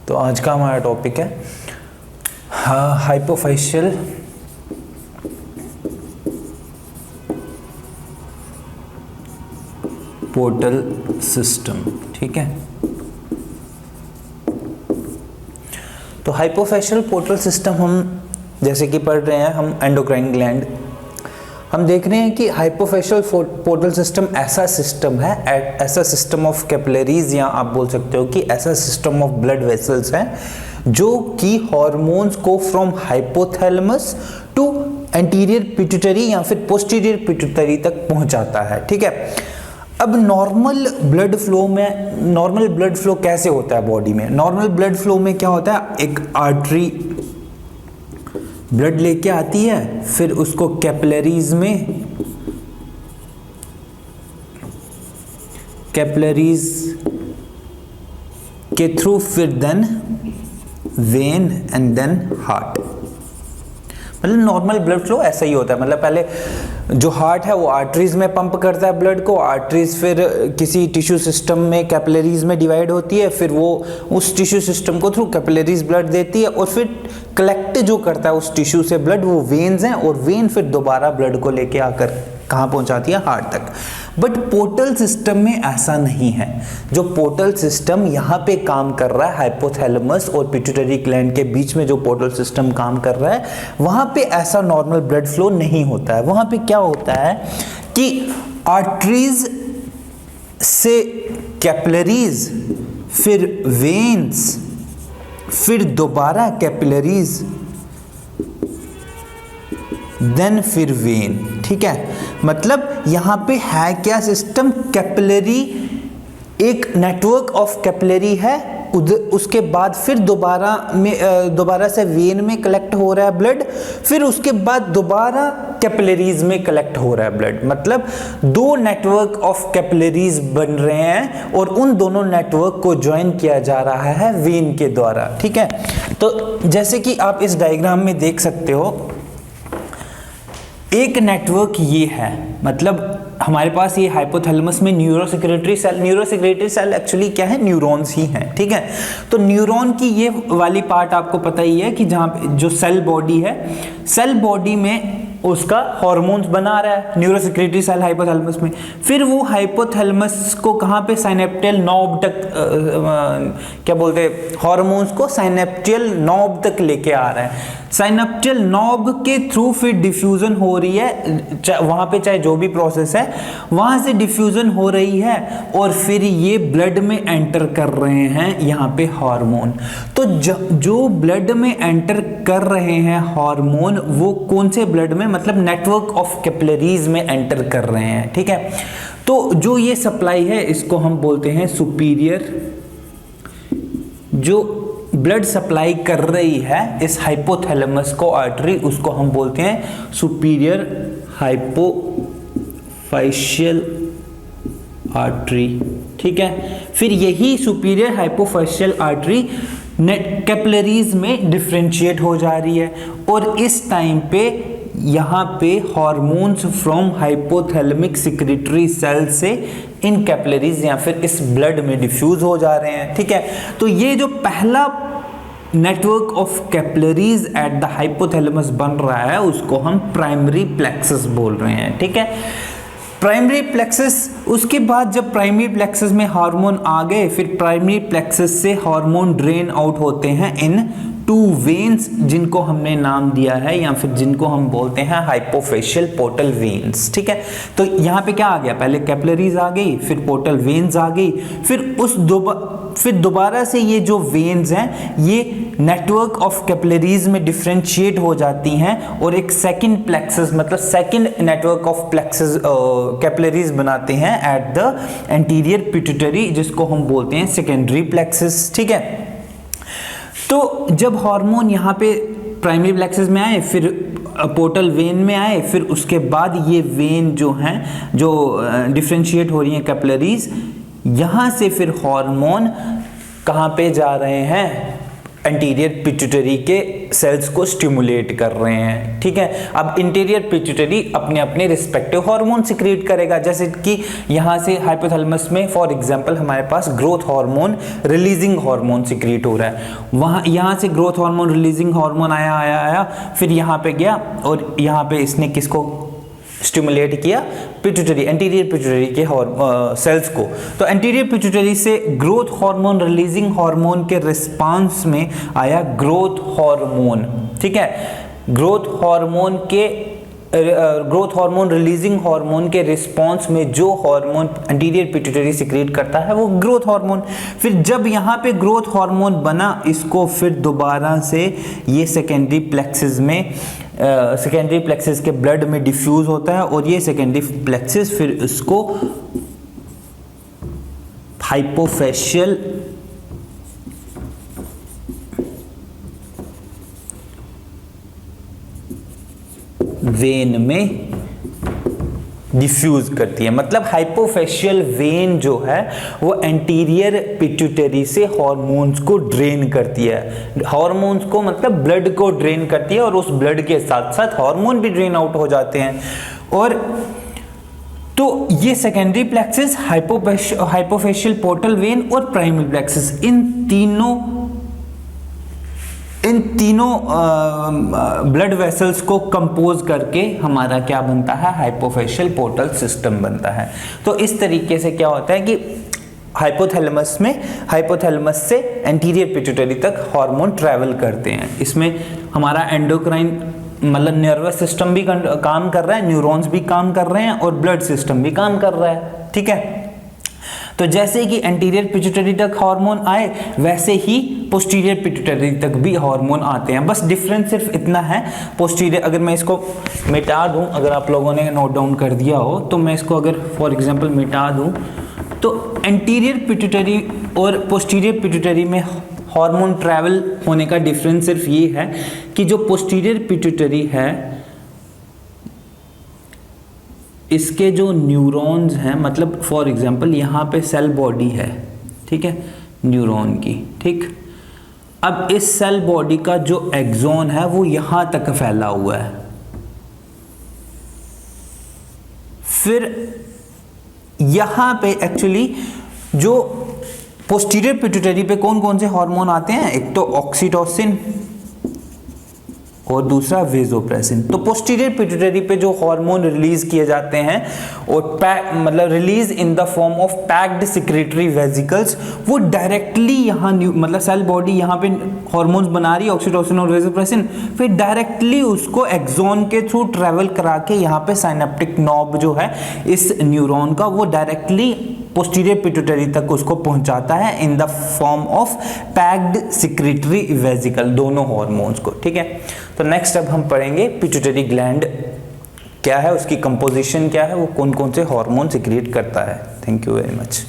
तो आज का हमारा टॉपिक है हाइपोफाइशियल पोर्टल सिस्टम। ठीक है, तो हाइपोफाइशियल पोर्टल सिस्टम हम जैसे कि पढ़ रहे हैं, हम एंडोक्राइन ग्लैंड हम देख रहे हैं कि हाइपोफाइशियल पोर्टल सिस्टम ऐसा सिस्टम है, ऐसा सिस्टम ऑफ कैपिलरीज, या आप बोल सकते हो कि ऐसा सिस्टम ऑफ ब्लड वेसल्स है जो कि हॉर्मोन्स को from hypothalamus to anterior pituitary या फिर पोस्टीरियर पिट्यूटरी तक पहुंचाता है। ठीक है, अब नॉर्मल ब्लड फ्लो कैसे होता है बॉडी में? नॉर्मल ब्लड फ्लो में क्या होता है, एक आर्टरी ब्लड लेके आती है, फिर उसको कैपिलरीज के थ्रू, फिर then vein and then heart. मतलब नॉर्मल ब्लड फ्लो ऐसा ही होता है। मतलब पहले जो हार्ट है वो आर्टरीज में पंप करता है ब्लड को, आर्टरीज फिर किसी टिश्यू सिस्टम में कैपिलरीज में डिवाइड होती है, फिर वो उस टिश्यू सिस्टम को थ्रू कैपिलरीज ब्लड देती है, और फिर कलेक्ट जो करता है उस टिश्यू से ब्लड वो वेन्स हैं, और वेन फिर दोबारा ब्लड को लेके आकर कहाँ पहुंचाती है, हार्ट तक। बट पोर्टल सिस्टम में ऐसा नहीं है। जो पोर्टल सिस्टम यहाँ पे काम कर रहा है, हाइपोथैलेमस और पिट्यूटरी ग्लैंड के बीच में जो पोर्टल सिस्टम काम कर रहा है, वहाँ पे ऐसा नॉर्मल ब्लड फ्लो नहीं होता है। वहाँ पे क्या होता है कि आर्टरीज से कैपिलरीज, फिर वेन्स, फिर दोबारा कैपिलरीज, देन फिर वेन। ठीक है, मतलब यहां पे है क्या सिस्टम, कैपिलरी, एक नेटवर्क ऑफ कैपिलरी है, उसके बाद फिर दोबारा से वेन में कलेक्ट हो रहा है ब्लड, फिर उसके बाद दोबारा कैपिलरीज में कलेक्ट हो रहा है ब्लड। मतलब दो नेटवर्क ऑफ कैपिलरीज बन रहे हैं और उन दोनों नेटवर्क को ज्वाइन किया जा रहा है वेन के द्वारा। ठीक है, तो जैसे कि आप इस डायग्राम में देख सकते हो, एक नेटवर्क ये है, मतलब हमारे पास ये हाइपोथैलेमस में न्यूरोसेक्रेटरी सेल एक्चुअली क्या है, न्यूरॉन्स ही हैं। ठीक है, तो न्यूरॉन की ये वाली पार्ट आपको पता ही है कि जहाँ पे जो सेल बॉडी है, सेल बॉडी में उसका हार्मोन्स बना रहा है न्यूरोसेक्रेटरी सेल हाइपोथैलेमस में, फिर वो हाइपोथैलेमस को कहाँ पे, साइनेप्टियल नॉब तक क्या बोलते हैं, हार्मोन्स को साइनेप्टियल नॉब तक लेके आ रहा है। साइनेप्टियल नॉब के थ्रू फिर डिफ्यूजन हो रही है, वहां पे चाहे जो भी प्रोसेस है वहां से डिफ्यूजन हो रही है, और फिर ये ब्लड में एंटर कर रहे हैं यहाँ पे हार्मोन। तो जो ब्लड में एंटर कर रहे हैं हार्मोन, वो कौन से ब्लड में, मतलब नेटवर्क ऑफ कैपिलरीज में एंटर कर रहे हैं। ठीक है, तो जो ये सप्लाई है इसको हम बोलते हैं सुपीरियर, जो ब्लड सप्लाई कर रही है इस हाइपोथैलेमस को आर्टरी, उसको हम बोलते हैं सुपीरियर हाइपोफाइशियल आर्टरी। ठीक है, फिर यही सुपीरियर हाइपोफाइशियल आर्टरी कैपिलरीज में डिफरेंशिएट हो जा रही है, और इस टाइम पे यहाँ पे hormones from hypothalamic secretory cell से इन कैपिलरीज या फिर इस ब्लड में डिफ्यूज हो जा रहे हैं। ठीक है, तो ये जो पहला network of capillaries at the hypothalamus बन रहा है उसको हम प्राइमरी प्लेक्सस बोल रहे हैं। ठीक है, प्राइमरी प्लेक्सस, उसके बाद जब प्राइमरी प्लेक्सस में हार्मोन आ गए, फिर प्राइमरी प्लेक्सस से हार्मोन ड्रेन आउट होते हैं इन टू वेन्स, जिनको हमने नाम दिया है या फिर जिनको हम बोलते हैं हाइपोफाइशियल पोर्टल वेन्स। ठीक है, तो यहाँ पे क्या आ गया, पहले कैपिलरीज आ गई, फिर पोर्टल वेन्स आ गई, फिर दोबारा से ये जो वेन्स हैं ये नेटवर्क ऑफ कैपिलरीज में डिफरेंशिएट हो जाती हैं और एक सेकंड प्लेक्सस, मतलब second network of plexus capillaries बनाते हैं एट द एंटीरियर पिट्यूटरी, जिसको हम बोलते हैं सेकेंडरी प्लेक्सस। ठीक है, तो जब हार्मोन यहाँ पे प्राइमरी प्लेक्सस में आए, फिर पोर्टल वेन में आए, फिर उसके बाद ये वेन जो हैं, जो डिफरेंशिएट हो रही हैं कैपिलरीज, यहाँ से फिर हार्मोन कहाँ पे जा रहे हैं, एंटीरियर पिट्यूटरी के सेल्स को स्टिमुलेट कर रहे हैं, ठीक है। अब इंटीरियर पिट्यूटरी अपने अपने रिस्पेक्टिव हार्मोन सिक्रिएट करेगा, जैसे कि यहाँ से हाइपोथैलेमस में फॉर एग्जांपल हमारे पास growth hormone releasing hormone secrete हो रहा है, वहाँ यहाँ से ग्रोथ हार्मोन रिलीजिंग हार्मोन आया, फिर यहाँ पे गया और यहाँ पे इसने किसको स्टिमुलेट किया, पिट्यूटरी, एंटीरियर पिट्यूटरी के सेल्स को। तो एंटीरियर पिट्यूटरी से ग्रोथ हार्मोन रिलीजिंग हार्मोन के रिस्पांस में आया ग्रोथ हार्मोन, ठीक है। ग्रोथ हार्मोन रिलीजिंग हार्मोन के रिस्पांस में जो हार्मोन एंटीरियर पिट्यूटरी सिक्रिएट करता है वो ग्रोथ हार्मोन। फिर जब यहाँ पे ग्रोथ हार्मोन बना, इसको फिर दोबारा से ये सेकेंडरी प्लेक्सिस के ब्लड में डिफ्यूज होता है और ये सेकेंडरी प्लेक्सिस फिर उसको हाइपोफेशियल वेन में डिफ्यूज करती है। मतलब हाइपोफेशियल वेन जो है वो एंटीरियर पिट्यूटरी से हॉर्मोन्स को ड्रेन करती है, हॉर्मोन्स को मतलब ब्लड को ड्रेन करती है और उस ब्लड के साथ साथ हार्मोन भी ड्रेन आउट हो जाते हैं। और तो ये सेकेंडरी प्लेक्सिस, हाइपोफेशियल पोर्टल वेन और प्राइमरी प्लेक्सिस, इन तीनों ब्लड वेसल्स को कंपोज करके हमारा क्या बनता है, हाइपोफेशियल पोर्टल सिस्टम बनता है। तो इस तरीके से क्या होता है कि हाइपोथैलेमस से एंटीरियर पिट्यूटरी तक हार्मोन ट्रैवल करते हैं। इसमें हमारा एंडोक्राइन मतलब नर्वस सिस्टम भी काम कर रहा है, न्यूरॉन्स भी काम कर रहे हैं और ब्लड सिस्टम भी काम कर रहा है, ठीक है। तो जैसे कि एंटीरियर पिट्यूटरी तक हार्मोन आए, वैसे ही पोस्टीरियर पिट्यूटरी तक भी हार्मोन आते हैं। बस डिफरेंस सिर्फ इतना है, पोस्टीरियर, अगर मैं इसको मिटा दूं, अगर आप लोगों ने नोट डाउन कर दिया हो तो मैं इसको अगर फॉर एग्जांपल मिटा दूं, तो एंटीरियर पिट्यूटरी और पोस्टीरियर पिट्यूटरी में हार्मोन ट्रैवल होने का डिफरेंस सिर्फ ये है कि जो पोस्टीरियर पिट्यूटरी है इसके जो न्यूरॉन्स हैं, मतलब फॉर एग्जांपल यहाँ पे सेल बॉडी है, ठीक है, न्यूरॉन की, ठीक। अब इस सेल बॉडी का जो एक्सॉन है वो यहाँ तक फैला हुआ है। फिर यहाँ पे एक्चुअली जो पोस्टीरियर पिट्यूटरी पे कौन कौन से हार्मोन आते हैं, एक तो ऑक्सीटोसिन और दूसरा वेसोप्रेसिन। तो पोस्टीरियर पिट्यूटरी पे जो हार्मोन रिलीज किए जाते हैं और मतलब release in the form of packed secretory vesicles, वो डायरेक्टली यहाँ मतलब सेल बॉडी यहाँ पे हार्मोन्स बना रही है, ऑक्सीटोसिन और वेसोप्रेसिन, फिर डायरेक्टली उसको एक्सॉन के थ्रू ट्रेवल करा के यहाँ पे साइनेप्टिक नॉब जो है इस न्यूरॉन का, वो डायरेक्टली पोस्टीरियर पिट्यूटरी तक उसको पहुंचाता है in the form of packed secretory vesicle, दोनों हार्मोन्स को, ठीक है। तो नेक्स्ट अब हम पढ़ेंगे पिट्यूटरी ग्लैंड क्या है, उसकी कंपोजिशन क्या है, वो कौन कौन से हार्मोन सिक्रिएट करता है। Thank you very much.